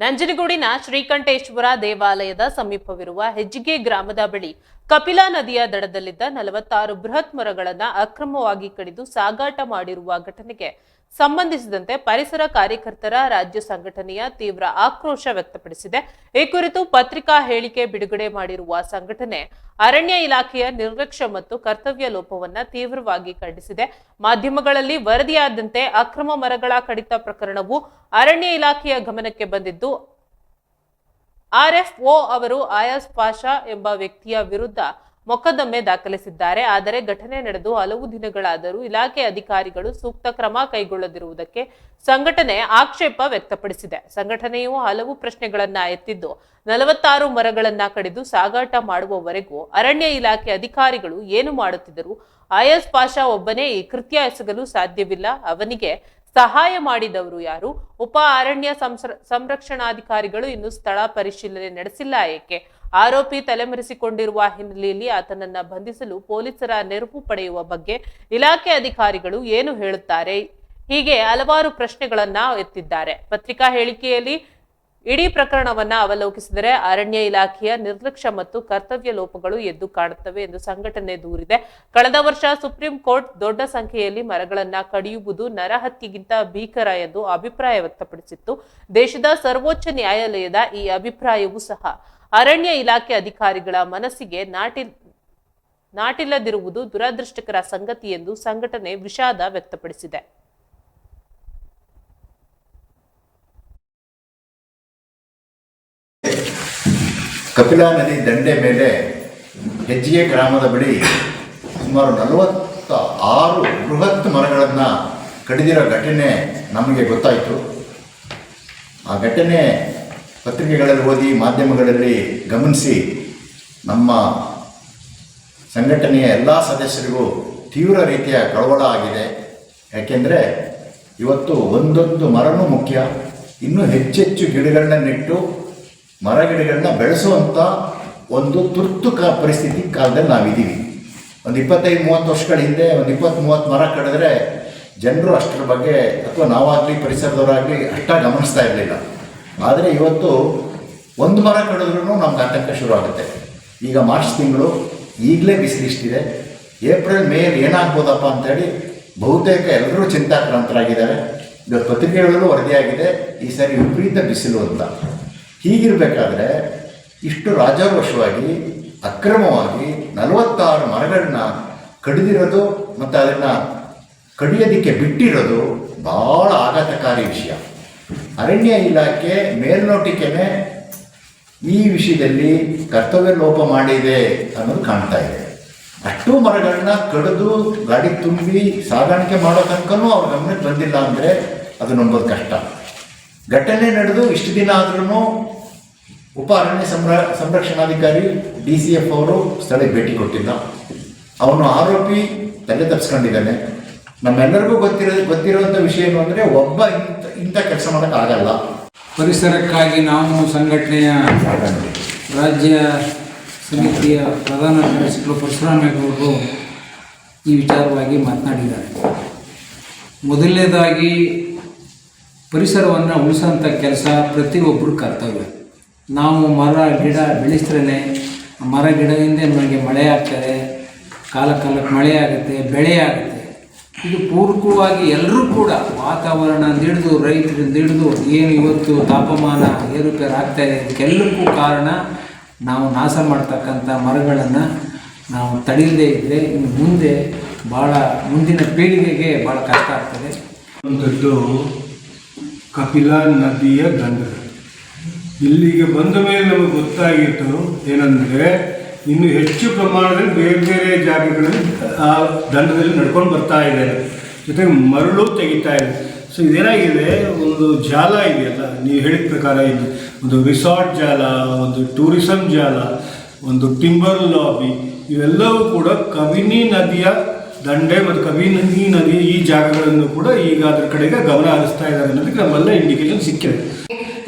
ನಂಜನಗೂಡಿನ ಶ್ರೀಕಂಠೇಶ್ವರ ದೇವಾಲಯದ ಸಮೀಪವಿರುವ ಹೆಜ್ಜಿಗೆ ಗ್ರಾಮದ ಬಳಿ ಕಪಿಲಾ ನದಿಯ ದಡದಲ್ಲಿದ್ದ 46 ಬೃಹತ್ ಮರಗಳನ್ನು ಅಕ್ರಮವಾಗಿ ಕಡಿದು ಸಾಗಾಟ ಮಾಡಿರುವ ಘಟನೆಗೆ ಸಂಬಂಧಿಸಿದಂತೆ ಪರಿಸರ ಕಾರ್ಯಕರ್ತರ ರಾಜ್ಯ ಸಂಘಟನೆಯ ತೀವ್ರ ಆಕ್ರೋಶ ವ್ಯಕ್ತಪಡಿಸಿದೆ. ಈ ಕುರಿತು ಪತ್ರಿಕಾ ಹೇಳಿಕೆ ಬಿಡುಗಡೆ ಮಾಡಿರುವ ಸಂಘಟನೆ ಅರಣ್ಯ ಇಲಾಖೆಯ ನಿರ್ಲಕ್ಷ್ಯ ಮತ್ತು ಕರ್ತವ್ಯ ಲೋಪವನ್ನ ತೀವ್ರವಾಗಿ ಖಂಡಿಸಿದೆ. ಮಾಧ್ಯಮಗಳಲ್ಲಿ ವರದಿಯಾದಂತೆ ಅಕ್ರಮ ಮರಗಳ ಕಡಿತ ಪ್ರಕರಣವು ಅರಣ್ಯ ಇಲಾಖೆಯ ಗಮನಕ್ಕೆ ಬಂದಿದ್ದು ಆರ್ಎಫ್ಒ ಅವರು ಆಯಾಸ್ ಪಾಷಾ ಎಂಬ ವ್ಯಕ್ತಿಯ ವಿರುದ್ಧ ಮೊಕದ್ದಮೆ ದಾಖಲಿಸಿದ್ದಾರೆ. ಆದರೆ ಘಟನೆ ನಡೆದು ಹಲವು ದಿನಗಳಾದರೂ ಇಲಾಖೆ ಅಧಿಕಾರಿಗಳು ಸೂಕ್ತ ಕ್ರಮ ಕೈಗೊಳ್ಳದಿರುವುದಕ್ಕೆ ಸಂಘಟನೆ ಆಕ್ಷೇಪ ವ್ಯಕ್ತಪಡಿಸಿದೆ. ಸಂಘಟನೆಯು ಹಲವು ಪ್ರಶ್ನೆಗಳನ್ನ ಎತ್ತಿದ್ದು 46 ಮರಗಳನ್ನ ಕಡಿದು ಸಾಗಾಟ ಮಾಡುವವರೆಗೂ ಅರಣ್ಯ ಇಲಾಖೆ ಅಧಿಕಾರಿಗಳು ಏನು ಮಾಡುತ್ತಿದ್ದರು? ಆಯಾಸ್ ಪಾಷಾ ಒಬ್ಬನೇ ಈ ಕೃತ್ಯ ಎಸಗಲು ಸಾಧ್ಯವಿಲ್ಲ. ಅವನಿಗೆ ಸಹಾಯ ಮಾಡಿದವರು ಯಾರು? ಉಪ ಅರಣ್ಯ ಸಂರಕ್ಷಣಾಧಿಕಾರಿಗಳು ಇನ್ನು ಸ್ಥಳ ಪರಿಶೀಲನೆ ನಡೆಸಿಲ್ಲ ಏಕೆ? ಆರೋಪಿ ತಲೆಮರೆಸಿಕೊಂಡಿರುವ ಹಿನ್ನೆಲೆಯಲ್ಲಿ ಆತನನ್ನ ಬಂಧಿಸಲು ಪೊಲೀಸರ ನೆರವು ಪಡೆಯುವ ಬಗ್ಗೆ ಇಲಾಖೆ ಅಧಿಕಾರಿಗಳು ಏನು ಹೇಳುತ್ತಾರೆ? ಹೀಗೆ ಹಲವಾರು ಪ್ರಶ್ನೆಗಳನ್ನ ಎತ್ತಿದ್ದಾರೆ. ಪತ್ರಿಕಾ ಹೇಳಿಕೆಯಲ್ಲಿ ಇಡೀ ಪ್ರಕರಣವನ್ನ ಅವಲೋಕಿಸಿದರೆ ಅರಣ್ಯ ಇಲಾಖೆಯ ನಿರ್ಲಕ್ಷ್ಯ ಮತ್ತು ಕರ್ತವ್ಯ ಲೋಪಗಳು ಎದ್ದು ಕಾಣುತ್ತವೆ ಎಂದು ಸಂಘಟನೆ ದೂರಿದೆ. ಕಳೆದ ವರ್ಷ ಸುಪ್ರೀಂ ಕೋರ್ಟ್ ದೊಡ್ಡ ಸಂಖ್ಯೆಯಲ್ಲಿ ಮರಗಳನ್ನ ಕಡಿಯುವುದು ನರಹತ್ಯೆಗಿಂತ ಭೀಕರ ಎಂದು ಅಭಿಪ್ರಾಯ ವ್ಯಕ್ತಪಡಿಸಿತ್ತು. ದೇಶದ ಸರ್ವೋಚ್ಚ ನ್ಯಾಯಾಲಯದ ಈ ಅಭಿಪ್ರಾಯವೂ ಸಹ ಅರಣ್ಯ ಇಲಾಖೆ ಅಧಿಕಾರಿಗಳ ಮನಸ್ಸಿಗೆ ನಾಟಿಲ್ಲದಿರುವುದು ದುರದೃಷ್ಟಕರ ಸಂಗತಿ ಎಂದು ಸಂಘಟನೆ ವಿಷಾದ ವ್ಯಕ್ತಪಡಿಸಿದೆ. ಕಪಿಲಾ ನದಿ ದಂಡೆ ಮೇಲೆ ಹೆಜ್ಜಿಗೆ ಗ್ರಾಮದ ಬಳಿ ಸುಮಾರು 46 ಬೃಹತ್ ಮರಗಳನ್ನು ಕಡಿದಿರೋ ಘಟನೆ ನಮಗೆ ಗೊತ್ತಾಯಿತು. ಆ ಘಟನೆ ಪತ್ರಿಕೆಗಳಲ್ಲಿ ಓದಿ ಮಾಧ್ಯಮಗಳಲ್ಲಿ ಗಮನಿಸಿ ನಮ್ಮ ಸಂಘಟನೆಯ ಎಲ್ಲ ಸದಸ್ಯರಿಗೂ ತೀವ್ರ ರೀತಿಯ ಕಳವಳ ಆಗಿದೆ. ಯಾಕೆಂದರೆ ಇವತ್ತು ಒಂದೊಂದು ಮರನೂ ಮುಖ್ಯ. ಇನ್ನೂ ಹೆಚ್ಚೆಚ್ಚು ಗಿಡಗಳನ್ನ ನೆಟ್ಟು ಮರಗಿಡಗಳನ್ನ ಬೆಳೆಸುವಂಥ ಒಂದು ತುರ್ತು ಪರಿಸ್ಥಿತಿ ಕಾಲದಲ್ಲಿ ನಾವಿದ್ದೀವಿ. ಒಂದು 25-30 ವರ್ಷಗಳ ಹಿಂದೆ ಒಂದು 20-30 ಮರ ಕಡಿದ್ರೆ ಜನರು ಅಷ್ಟರ ಬಗ್ಗೆ ಅಥವಾ ನಾವಾಗಲಿ ಪರಿಸರದವರಾಗಲಿ ಅಷ್ಟಾಗಿ ಗಮನಿಸ್ತಾ ಇರಲಿಲ್ಲ. ಆದರೆ ಇವತ್ತು ಒಂದು ಮರ ಕಡಿದ್ರೂ ನಮ್ಗೆ ಆತಂಕ ಶುರು ಆಗುತ್ತೆ. ಈಗ ಮಾರ್ಚ್ ತಿಂಗಳು ಈಗಲೇ ಬಿಸಿಲಿಷ್ಟಿದೆ. ಏಪ್ರಿಲ್ ಮೇ ಏನಾಗ್ಬೋದಪ್ಪ ಅಂತೇಳಿ ಬಹುತೇಕ ಎಲ್ಲರೂ ಚಿಂತಾಕ್ರಾಂತರಾಗಿದ್ದಾರೆ. ಇವತ್ತು ಪತ್ರಿಕೆಗಳಲ್ಲೂ ವರದಿಯಾಗಿದೆ ಈ ಸಾರಿ ವಿಪರೀತ ಬಿಸಿಲು ಅಂತ. ಹೀಗಿರಬೇಕಾದ್ರೆ ಇಷ್ಟು ರಾಜಾರೋಷವಾಗಿ ಅಕ್ರಮವಾಗಿ 46 ಮರಗಳನ್ನ ಕಡಿದಿರೋದು ಮತ್ತು ಅದನ್ನು ಕಡಿಯೋದಕ್ಕೆ ಬಿಟ್ಟಿರೋದು ಭಾಳ ಆಘಾತಕಾರಿ ವಿಷಯ. ಅರಣ್ಯ ಇಲಾಖೆ ಮೇಲ್ನೋಟಿಕೆನೇ ಈ ವಿಷಯದಲ್ಲಿ ಕರ್ತವ್ಯ ಲೋಪ ಮಾಡಿದೆ ಅನ್ನೋದು ಕಾಣ್ತಾ ಇದೆ. ಅಷ್ಟು ಮರಗಳನ್ನ ಕಡಿದು ಗಾಡಿ ತುಂಬಿ ಸಾಗಾಣಿಕೆ ಮಾಡೋ ತನಕನೂ ಅವ್ರ ಗಮನಕ್ಕೆ ಬಂದಿಲ್ಲ ಅಂದರೆ ಅದು ನಂಬೋದು ಕಷ್ಟ. ಘಟನೆ ನಡೆದು ಇಷ್ಟು ದಿನ ಆದ್ರೂ ಉಪ ಅರಣ್ಯ ಸಂರಕ್ಷಣಾಧಿಕಾರಿ DCF ಅವರು ಸ್ಥಳಕ್ಕೆ ಭೇಟಿ ಕೊಟ್ಟಿಲ್ಲ. ಅವನು ಆರೋಪಿ ತಲೆ ತಪ್ಪಿಸ್ಕೊಂಡಿದ್ದಾನೆ. ನಮ್ಮೆಲ್ಲರಿಗೂ ಗೊತ್ತಿರುವಂಥ ವಿಷಯ ಏನು ಅಂದರೆ ಒಬ್ಬ ಇಂಥ ಕೆಲಸ ಮಾಡೋಕ್ಕಾಗಲ್ಲ. ಪರಿಸರಕ್ಕಾಗಿ ನಾವು ಸಂಘಟನೆಯ ರಾಜ್ಯ ಸಮಿತಿಯ ಪ್ರಧಾನ ಕಾರ್ಯದರ್ಶಿಗಳು ಪರಶುರಾಮೇಗೌಡರು ಈ ವಿಚಾರವಾಗಿ ಮಾತನಾಡಿದ್ದಾರೆ. ಮೊದಲನೇದಾಗಿ ಪರಿಸರವನ್ನು ಉಳಿಸೋಂಥ ಕೆಲಸ ಪ್ರತಿಯೊಬ್ಬರು ಕರ್ತವ್ಯ. ನಾವು ಮರ ಗಿಡ ಬೆಳೆಸಿದ್ರೇ ಮರ ಗಿಡದಿಂದ ನಮಗೆ ಮಳೆ ಆಗ್ತದೆ, ಕಾಲಕ್ಕೆ ಮಳೆ ಆಗುತ್ತೆ, ಬೆಳೆ ಆಗುತ್ತೆ. ಇದು ಪೂರ್ವಕವಾಗಿ ಎಲ್ಲರೂ ಕೂಡ ವಾತಾವರಣ ಹಿಡಿದು ರೈತರಿಂದ ಹಿಡಿದು ಏನು ಇವತ್ತು ತಾಪಮಾನ ಏರುಪೇರು ಆಗ್ತಾಯಿದೆ ಇದಕ್ಕೆಲ್ಲಕ್ಕೂ ಕಾರಣ ನಾವು ನಾಶ ಮಾಡ್ತಕ್ಕಂಥ ಮರಗಳನ್ನು ನಾವು ತಡೆಯದೇ ಇದ್ದರೆ ಇನ್ನು ಮುಂದೆ ಮುಂದಿನ ಪೀಳಿಗೆಗೆ ಭಾಳ ಕಷ್ಟ ಆಗ್ತದೆ. ಒಂದದ್ದು ಕಪಿಲಾ ನದಿಯ ದಂಡಗಳು ಇಲ್ಲಿಗೆ ಬಂದ ಮೇಲೆ ನಮಗೆ ಗೊತ್ತಾಗಿತ್ತು ಏನಂದರೆ ಇನ್ನು ಹೆಚ್ಚು ಪ್ರಮಾಣದಲ್ಲಿ ಬೇರೆ ಬೇರೆ ಜಾಗಗಳಲ್ಲಿ ಆ ದಂಡದಲ್ಲಿ ನಡ್ಕೊಂಡು ಬರ್ತಾ ಇದ್ದಾರೆ. ಜೊತೆಗೆ ಮರಳು ತೆಗಿತಾ ಇದೆ. ಸೊ ಇದೇನಾಗಿದೆ, ಒಂದು ಜಾಲ ಇದೆಯಲ್ಲ ನೀವು ಹೇಳಿದ ಪ್ರಕಾರ, ಇದು ಒಂದು ರಿಸಾರ್ಟ್ ಜಾಲ, ಒಂದು ಟೂರಿಸಮ್ ಜಾಲ, ಒಂದು ಟಿಂಬರ್ ಲಾಬಿ, ಇವೆಲ್ಲವೂ ಕೂಡ ಕಬಿನಿ ನದಿಯ ದಂಡೆ ಮತ್ತು ಕಬಿನಿ ನದಿ ಈ ಜಾಗಗಳನ್ನು ಕೂಡ ಈಗ ಅದ್ರ ಕಡೆಗೆ ಗಮನ ಹರಿಸ್ತಾ ಇದ್ದಾರೆ ಅನ್ನೋದಕ್ಕೆ ನಮ್ಮೆಲ್ಲ ಇಂಡಿಕೇಶನ್ ಸಿಕ್ಕಿದೆ.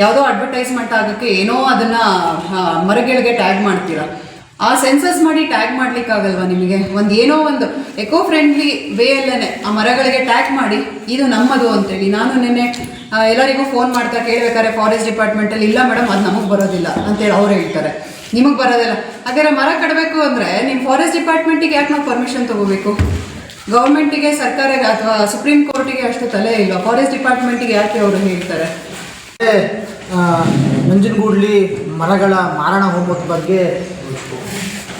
ಯಾವುದೋ ಅಡ್ವರ್ಟೈಸ್ಮೆಂಟ್ ಆಗೋಕ್ಕೆ ಏನೋ ಅದನ್ನು ಮರಗಳಿಗೆ ಟ್ಯಾಗ್ ಮಾಡ್ತೀರಾ. ಆ ಸೆನ್ಸಸ್ ಮಾಡಿ ಟ್ಯಾಗ್ ಮಾಡ್ಲಿಕ್ಕಾಗಲ್ವಾ ನಿಮಗೆ? ಏನೋ ಒಂದು ಎಕೋ ಫ್ರೆಂಡ್ಲಿ ವೇಯಲ್ಲೇ ಆ ಮರಗಳಿಗೆ ಟ್ಯಾಗ್ ಮಾಡಿ ಇದು ನಮ್ಮದು ಅಂತೇಳಿ. ನಾನು ನಿನ್ನೆ ಎಲ್ಲರಿಗೂ ಫೋನ್ ಮಾಡ್ತಾ ಕೇಳಬೇಕಾದ್ರೆ ಫಾರೆಸ್ಟ್ ಡಿಪಾರ್ಟ್ಮೆಂಟಲ್ಲಿ ಇಲ್ಲ ಮೇಡಮ್ ಅದು ನಮಗೆ ಬರೋದಿಲ್ಲ ಅಂತೇಳಿ ಅವ್ರು ಹೇಳ್ತಾರೆ, ನಿಮಗೆ ಬರೋದಿಲ್ಲ. ಹಾಗಾದ್ರೆ ಮರ ಕಡಬೇಕು ಅಂದರೆ ನಿಮ್ಮ ಫಾರೆಸ್ಟ್ ಡಿಪಾರ್ಟ್ಮೆಂಟಿಗೆ ಯಾಕೆ ನಾವು ಪರ್ಮಿಷನ್ ತೊಗೋಬೇಕು? ಗೌರ್ಮೆಂಟಿಗೆ, ಸರ್ಕಾರಕ್ಕೆ ಅಥವಾ ಸುಪ್ರೀಂ ಕೋರ್ಟಿಗೆ ಅಷ್ಟು ತಲೆ ಇಲ್ವಾ? ಫಾರೆಸ್ಟ್ ಡಿಪಾರ್ಟ್ಮೆಂಟಿಗೆ ಯಾಕೆ ಅವರು ಹೇಳ್ತಾರೆ? ನಂಜನಗೂಡಲ್ಲಿ ಮರಗಳ ಮಾರಣ ಹೋಮದ ಬಗ್ಗೆ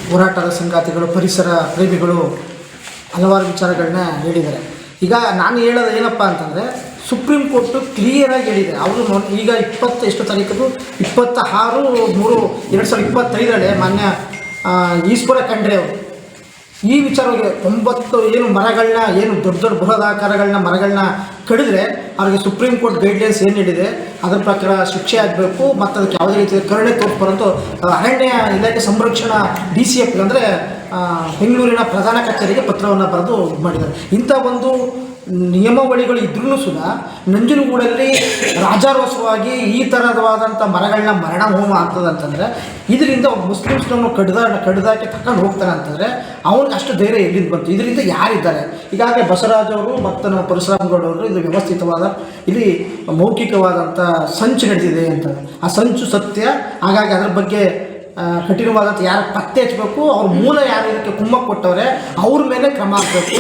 ಹೋರಾಟದ ಸಂಗಾತಿಗಳು, ಪರಿಸರ ಪ್ರೇಮಿಗಳು ಹಲವಾರು ವಿಚಾರಗಳನ್ನ ಹೇಳಿದ್ದಾರೆ. ಈಗ ನಾನು ಹೇಳೋದು ಏನಪ್ಪ ಅಂತಂದರೆ, ಸುಪ್ರೀಂ ಕೋರ್ಟು ಕ್ಲಿಯರಾಗಿ ಹೇಳಿದೆ. ಅವರು ಈಗ 26 ತಾರೀಕು 26/3/2025 ಮಾನ್ಯ ಈಶ್ವರ ಖಂಡ್ರೆ ಅವರು ಈ ವಿಚಾರವಾಗಿ 90 ಏನು ಮರಗಳನ್ನ, ಏನು ದೊಡ್ಡ ದೊಡ್ಡ ಬೃಹದಾಕಾರಗಳನ್ನ ಮರಗಳನ್ನ ಕಡಿದ್ರೆ ಅವ್ರಿಗೆ ಸುಪ್ರೀಂ ಕೋರ್ಟ್ ಗೈಡ್ಲೈನ್ಸ್ ಏನು ನೀಡಿದೆ ಅದರ ಪ್ರಕಾರ ಶಿಕ್ಷೆ ಆಗಬೇಕು ಮತ್ತು ಅದಕ್ಕೆ ಯಾವುದೇ ರೀತಿಯ ಕರುಣೆ ತೋರಿಸ್ಬಾರಂತೂ ಅರಣ್ಯ ಇಲಾಖೆ ಸಂರಕ್ಷಣಾ DCF ಅಂದರೆ ಬೆಂಗಳೂರಿನ ಪ್ರಧಾನ ಕಚೇರಿಗೆ ಪತ್ರವನ್ನು ಬರೆದು ಮಾಡಿದ್ದಾರೆ. ಇಂಥ ಒಂದು ನಿಯಮಾವಳಿಗಳು ಇದ್ರೂ ಸುದ ನಂಜನಗೂಡಲ್ಲಿ ರಾಜಾರೋಷವಾಗಿ ಈ ಥರವಾದಂಥ ಮರಗಳನ್ನ ಮರಣ ಹೋಮ ಆಗ್ತದಂತಂದರೆ ಇದರಿಂದ ಒಬ್ಬ ಮುಸ್ಲಿಮ್ಸ್ನವನು ಕಡ್ದಾಕಿ ತಗೊಂಡು ಹೋಗ್ತಾನೆ ಅಂತಂದರೆ ಅವ್ನಿಗೆ ಅಷ್ಟು ಧೈರ್ಯ ಎಲ್ಲಿಂದ ಬಂತು? ಇದರಿಂದ ಯಾರಿದ್ದಾರೆ? ಈಗಾಗಲೇ ಬಸವರಾಜ್ ಅವರು ಮತ್ತು ನಮ್ಮ ಪರಶುರಾಮಗೌಡವರು ಇದು ವ್ಯವಸ್ಥಿತವಾದ ಇಲ್ಲಿ ಮೌಖಿಕವಾದಂಥ ಸಂಚು ನಡೆದಿದೆ ಅಂತ. ಆ ಸಂಚು ಸತ್ಯ. ಹಾಗಾಗಿ ಅದರ ಬಗ್ಗೆ ಕಠಿಣವಾದಂಥ ಯಾರು ಪತ್ತೆ ಹಚ್ಚಬೇಕು, ಅವ್ರ ಮೂಲ ಯಾರು ಇದಕ್ಕೆ ಕುಮ್ಮಕ್ಕು ಕೊಟ್ಟವ್ರೆ ಅವ್ರ ಮೇಲೆ ಕ್ರಮ ಆಗಬೇಕು.